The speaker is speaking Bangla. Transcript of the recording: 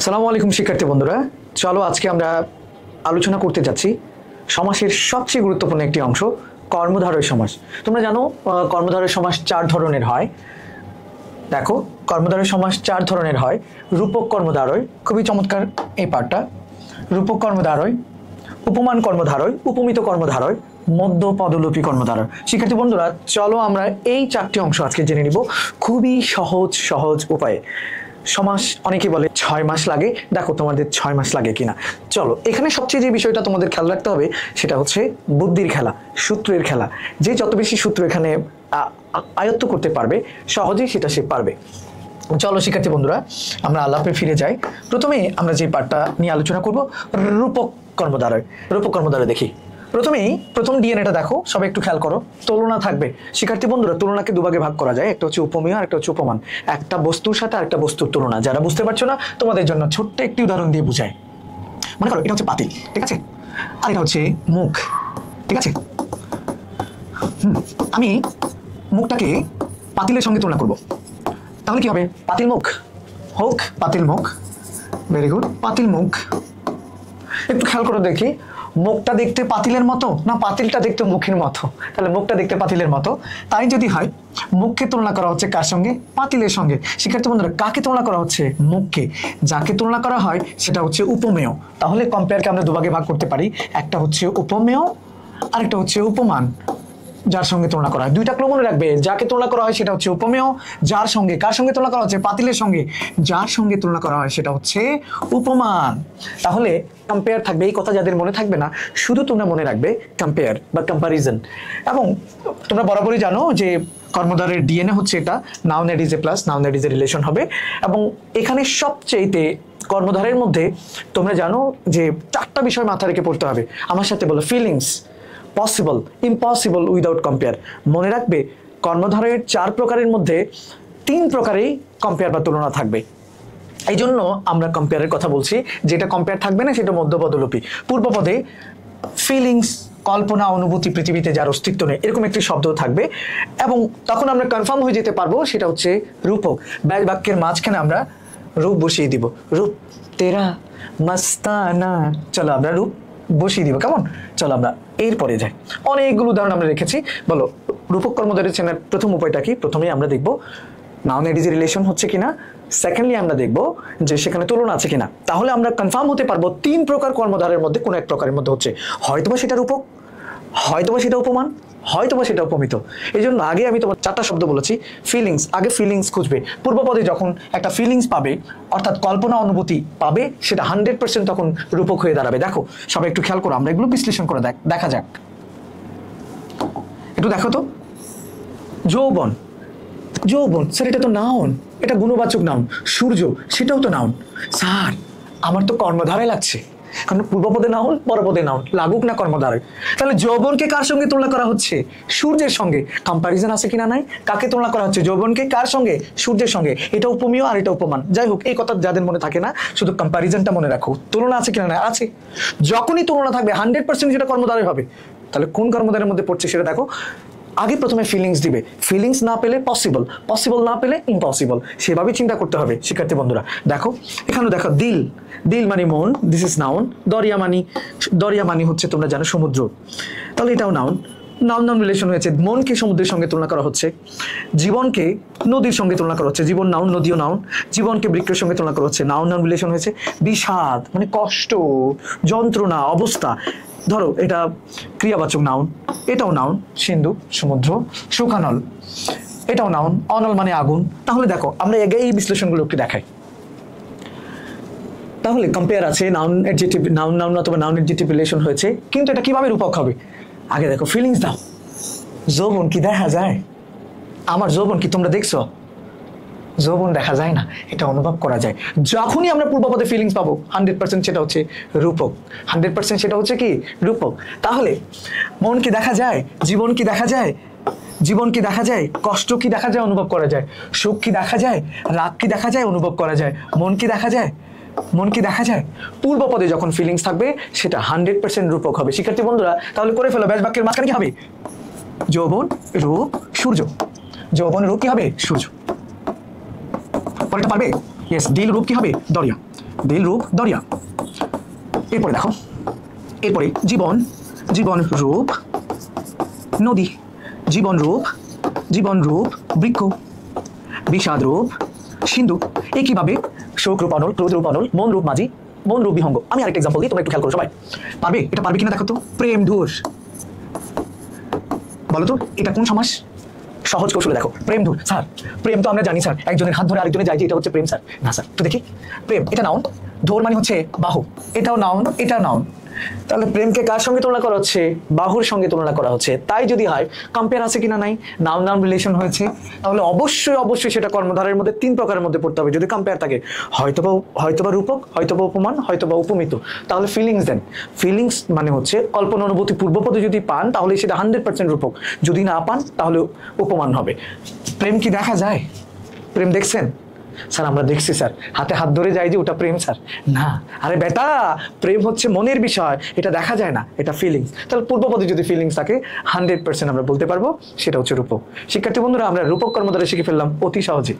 আসসালামু আলাইকুম শিক্ষার্থী বন্ধুরা, চলো আজকে আমরা আলোচনা করতে যাচ্ছি সমাসের সবচেয়ে গুরুত্বপূর্ণ একটি অংশ, কর্মধারয় সমাস। তোমরা জানো কর্মধারয় সমাস চার ধরনের হয়। দেখো, কর্মধারয় সমাস চার ধরনের হয়। রূপক কর্মধারয়, খুবই চমৎকার এই পার্টটা। রূপক কর্মধারয়, উপমান কর্মধারয়, উপমিত কর্মধারয়, মধ্য পদলোপী কর্মধারয়। শিক্ষার্থী বন্ধুরা, চলো আমরা এই চারটি অংশ আজকে জেনে নিব খুবই সহজ উপায়ে। সমাস অনেকে বলে 6 মাস লাগে, দেখো তোমাদের 6 মাস লাগে কিনা। চলো, এখানে সবচেয়ে যে বিষয়টা তোমাদের খেয়াল রাখতে হবে সেটা হচ্ছে বুদ্ধির খেলা, সূত্রের খেলা। যে যত বেশি সূত্র এখানে আয়ত্ত করতে পারবে সহজেই সেটা সে পারবে। চলো শিক্ষার্থী বন্ধুরা, আমরা আলাপে ফিরে যাই। প্রথমে আমরা যে পার্টটা নিয়ে আলোচনা করব, রূপক কর্মধারয়। রূপক কর্মধারয় দেখি। প্রথম ডিএনএটা দেখো, সবাই একটু খেয়াল করো। তুলনা থাকবে শিক্ষার্থী বন্ধুরা। তুলনাকে দুভাগে ভাগ করা যায়, একটা হচ্ছে উপমেয় আর একটা হচ্ছে উপমান। একটা বস্তুর সাথে আরেকটা বস্তুর তুলনা। যারা বুঝতে পারছো না তোমাদের জন্য ছোট্ট একটি উদাহরণ দিয়ে বুঝাই। মনে করো এটা হচ্ছে পাতিল, ঠিক আছে, আর এটা হচ্ছে মুখ, ঠিক আছে। আমি মুখটাকে পাতিলের সঙ্গে তুলনা করব, তাহলে কি হবে? পাতিল মুখ হোক, পাতিল মুখ, ভেরি গুড, পাতিল মুখ। একটু খেয়াল করে দেখি, মুখটা দেখতে পাতিলের মতো না পাতিলটা দেখতে মুখের মতো? তাহলে মুখটা দেখতে পাতিলের মতো। তাই যদি হয়, মুখকে তুলনা করা হচ্ছে কার সঙ্গে? পাতিলের সঙ্গে। শিক্ষার্থী বন্ধুরা, কাকে তুলনা করা হচ্ছে? মুখকে। যাকে তুলনা করা হয় সেটা হচ্ছে উপমেয়। তাহলে কম্পেয়ারকে আমরা দুভাগে ভাগ করতে পারি, একটা হচ্ছে উপমেয় আর একটা হচ্ছে উপমান। যার সঙ্গে তুলনা করা হয়, দুইটা ক্রম মনে রাখবে। যাকে তুলনা করা হয় সেটা হচ্ছে উপমেয়, যার সঙ্গে, কার সঙ্গে তুলনা করা হচ্ছে? পাতিলের সঙ্গে। যার সঙ্গে তুলনা করা হয় সেটা হচ্ছে উপমান। তাহলে কম্পেয়ার থাকবে, এই কথা যাদের মনে থাকবে না, শুধু তোমরা মনে রাখবে কম্পেয়ার বা কম্পারিজন। এবং তোমরা বরাবরই জানো যে কর্মধারের ডিএনএ হচ্ছে এটা, noun add is a plus, noun add is a relation হবে। এবং এখানে সবচেয়েতে কর্মধারের মধ্যে তোমরা জানো যে 4টা বিষয় মাথা রেখে পড়তে হবে। আমার সাথে বলো, feelings, possible, impossible without compare. মনে রাখবে কর্মধারয়ের 4 প্রকারের মধ্যে 3 প্রকারেই কম্পেয়ার বা তুলনা থাকবে। এই জন্য আমরা কম্পেয়ারের কথা বলছি। যেটা কম্পেয়ার থাকবে না সেটা মধ্যপদলোপী। পূর্বপদে ফিলিংস, কল্পনা, অনুভূতি, পৃথিবীতে যার অস্তিত্ব নেই, এরকম একটি শব্দ থাকবে। এবং তখন আমরা কনফার্ম হয়ে যেতে পারবো সেটা হচ্ছে রূপক। ব্যাস বাক্যের মাঝখানে আমরা রূপ বসিয়ে দিব। রূপ তেরা মস্তানা, চলো আমরা রূপ বসিয়ে দিব, কেমন? চলো আমরা এরপরে যাই। অনেকগুলো উদাহরণ আমরা রেখেছি। বলো, রূপক কর্মধারয় চেনার প্রথম উপায়টা কি? প্রথমেই আমরা দেখবো noun add is a relation হচ্ছে কিনা। সেকেন্ডলি আমরা দেখবো যে সেখানে তুলনা আছে কিনা। তাহলে আমরা কনফার্ম হতে পারবো 3 প্রকার কর্মধারের মধ্যে কোনো এক প্রকারের মধ্যে হচ্ছে, হয়তোবা সেটা রূপক, হয়তোবা সেটা উপমান, হয়তোবা সেটা উপমিত। এই জন্য আগে আমি তোমার 4টা শব্দ বলেছি। ফিলিংস, আগে ফিলিংস খুঁজবে। পূর্বপদে যখন একটা ফিলিংস পাবে, অর্থাৎ কল্পনা, অনুভূতি পাবে, সেটা 100% তখন রূপক হয়ে দাঁড়াবে। দেখো সবাই একটু খেয়াল করো, আমরা এগুলো বিশ্লেষণ করে দেখা যাক। একটু দেখো তো, যৌবন, যৌবন স্যার এটা তো নাউন, এটা গুণবাচক নাউন। সূর্য, সেটাও তো নাউন। স্যার আমার তো কর্মধারায় লাগছে, কারণ পূর্বপদে নাউন, পরপদে নাউন, লাগুক না কর্মধারয়। তাহলে যৌবনকে কার সঙ্গে তুলনা করা হচ্ছে? সূর্যের সঙ্গে। কম্পারিজন আছে কিনা? নাই। কাকে তুলনা করা হচ্ছে? যৌবনকে কার সঙ্গে? সূর্যের সঙ্গে। এটা উপমেয় আর এটা উপমান। যাই হোক, এই কথা যাদের মনে থাকে না, শুধু কম্পারিজনটা মনে রাখো। তুলনা আছে কিনা? নাই। আছে। যখনই তুলনা থাকবে 100% সেটা কর্মধারয় হবে। তাহলে কোন কর্মধারের মধ্যে পড়ছে সেটা দেখো। আগে প্রথমে ফিলিংস দিবে, ফিলিংস না পেলে পসিবল, পসিবল না পেলে ইম্পসিবল। সেভাবেই চিন্তা করতে হবে শিক্ষার্থী বন্ধুরা। দেখো এখানে দেখো, দিল, দিল মানে মন, দিস ইজ নাউন। দরিয়া মানি হচ্ছে তোমরা জানো সমুদ্র, তাহলে এটাও নাউন। নাউন নাউন রিলেশন হয়েছে। মনকে সমুদ্রের সঙ্গে তুলনা করা হচ্ছে, জীবনকে নদীর সঙ্গে তুলনা করা হচ্ছে, জীবন নাউন, নদীও নাউন। জীবনকে বৃক্ষের সঙ্গে তুলনা করা হচ্ছে, নাউন নাউন রিলেশন হয়েছে। বিষাদ মানে কষ্ট, যন্ত্রণা, অবস্থা, ধরো এটা ক্রিয়াবাচক নাউন, এটাও নাউন। সিন্ধু সমুদ্র, সুখানল, এটাও নাউন। অনল মানে আগুন। তাহলে দেখো আমরা এই বিশ্লেষণগুলো একটু দেখাই। তাহলে কম্পেয়ার আছে, নাউন অ্যাডজেক্টিভ, নাউন নাউন অথবা নাউন অ্যাডজেক্টিভ রিলেশন হয়েছে, কিন্তু এটা কিভাবে রূপক হবে? আগে দেখো ফিলিংস দাও। যৌবন কি দেখা যায়? আমার যৌবন কি তোমরা দেখছো? যৌবন দেখা যায় না, এটা অনুভব করা যায়। যখনই আমরা পূর্বপদে ফিলিংস পাবো 100% সেটা হচ্ছে রূপক। 100% সেটা হচ্ছে কি? রূপক। তাহলে মন কি দেখা যায়? জীবন কি দেখা যায়? জীবন কি দেখা যায়? কষ্ট কি দেখা যায়? অনুভব করা যায়। সুখ কি দেখা যায়? রাগ কি দেখা যায়? অনুভব করা যায়। মন কি দেখা যায়? মন কি দেখা যায়? পূর্বপদে যখন ফিলিংস থাকবে সেটা 100% রূপক হবে। শিক্ষার্থী বন্ধুরা, তাহলে করে ফেলো। ব্যাস বাক্যের মাঝখানে কি হবে? যৌবন, রূপ, সূর্য। যৌবন, রূপ কি হবে? সূর্য। পরেরটা পারবে? ইয়েস, দিল রূপ কি হবে? দরিয়া। দিল রূপ দরিয়া। এরপরে দেখো, এরপরে জীবন, জীবন রূপ নদী, জীবন রূপ, জীবন রূপ বৃক্ষ, বিষাদ রূপ সিন্ধু। একইভাবে শোক রূপ অনল, ক্রোধ রূপ অনল, মন রূপ মাঝি, মন রূপ বিহঙ্গ। আমি আরেকটা এক্সাম্পল দিই, তোমরা একটু খেয়াল করো সবাই। পারবে? এটা পারবে কিনা দেখো তো। প্রেম ধুর, বলো তো এটা কোন সমাস? সহজ কৌশলে দেখো, প্রেম ধুর। স্যার প্রেম তো আমরা জানি স্যার, একজনের হাত ধরে আরেকজনে যায় যে, এটা হচ্ছে প্রেম স্যার। না স্যার, তো দেখি প্রেম এটা নাউন, ধোর মানে হচ্ছে বাহু, এটাও নাউন, এটাও নাউন। তাহলে প্রেমকে কার সঙ্গে তুলনা করা হচ্ছে? বাহুর সঙ্গে তুলনা করা হচ্ছে। তাই যদি হয়, কম্পেয়ার আছে কিনা নাই, নাউন নাউন রিলেশন হয়েছে, তাহলে অবশ্যই অবশ্যই সেটা কর্মধারের মধ্যে 3 প্রকারের মধ্যে পড়তে হবে যদি কম্পেয়ার থাকে। হয়তোবা রূপক, হয়তোবা উপমান, হয়তোবা উপমিত। তাহলে ফিলিংস দেন। ফিলিংস মানে হচ্ছে কল্পনা অনুভূতি পূর্বপদে যদি পান তাহলে সেটা 100% রূপক, যদি না পান তাহলে উপমান হবে। প্রেম কি দেখা যায়? প্রেম দেখছেন? স্যার আমরা দেখছি স্যার, হাতে হাত ধরে যাই যে ওটা প্রেম স্যার। না, আরে বেটা, প্রেম হচ্ছে মনের বিষয়, এটা দেখা যায় না, এটা ফিলিংস। তাহলে পূর্বপদে যদি ফিলিংস থাকে 100% আমরা বলতে পারবো সেটা হচ্ছে রূপক। শিক্ষার্থী বন্ধুরা, আমরা রূপক কর্মধারয় শিখে ফেললাম অতি সহজে।